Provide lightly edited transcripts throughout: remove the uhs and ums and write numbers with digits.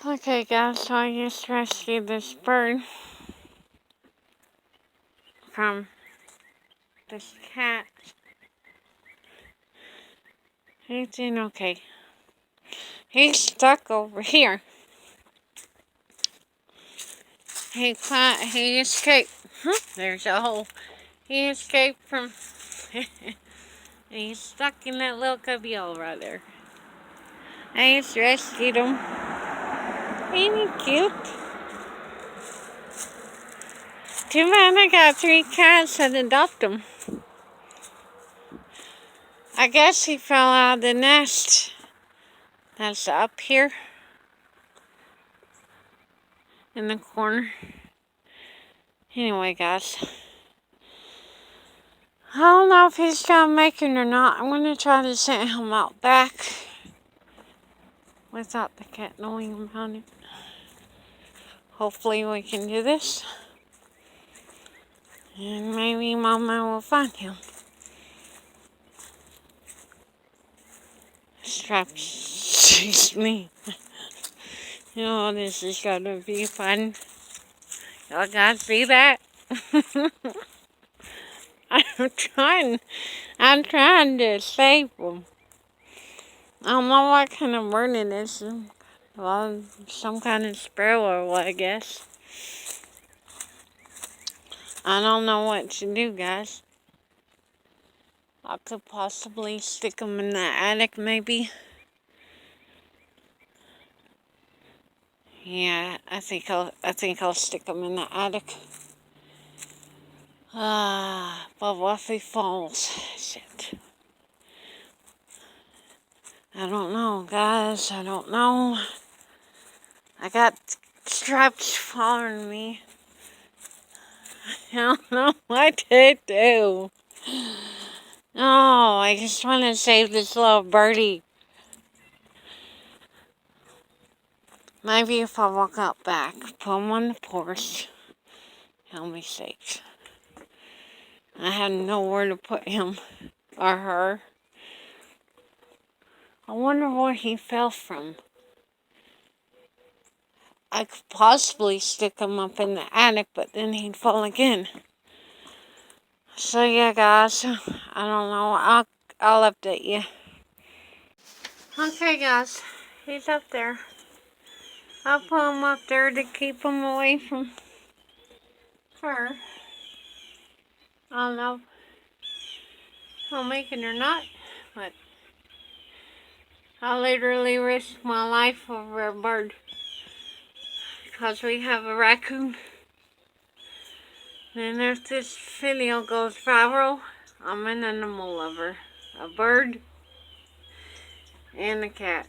Okay guys, so I just rescued this bird from this cat. He's doing okay. He's stuck over here. He escaped. There's a hole. He escaped from... He's stuck in that little cubbyhole right there. I just rescued him. Ain't he cute? Too bad I got 3 cats that adopt him. I guess he fell out of the nest. That's up here in the corner. Anyway, guys, I don't know if he's gonna make it or not. I'm gonna try to send him out back without the cat knowing about it. Hopefully we can do this. And maybe Mama will find him. Strap chased me. This is gonna be fun. Y'all guys see that? I'm trying to save him. I don't know what kind of bird it is. Well, some kind of sparrow or what, I guess. I don't know what to do, guys. I could possibly stick them in the attic, maybe. Yeah, I think I'll stick them in the attic. But what if he falls? Shit. I don't know, guys. I don't know. I got stripes following me. I don't know what to do. Oh, I just want to save this little birdie. Maybe if I walk out back, put him on the porch, he'll be safe. I have nowhere to put him or her. I wonder where he fell from. I could possibly stick him up in the attic, but then he'd fall again. So yeah, guys, I don't know. I'll update you. Okay, guys, he's up there. I'll put him up there to keep him away from her. I don't know if he'll make it or not, but I literally risked my life over a bird because we have a raccoon. And if this video goes viral, I'm an animal lover. A bird and a cat.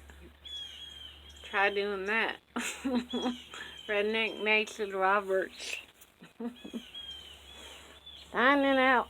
Try doing that. Redneck Nathan Roberts. Signing out.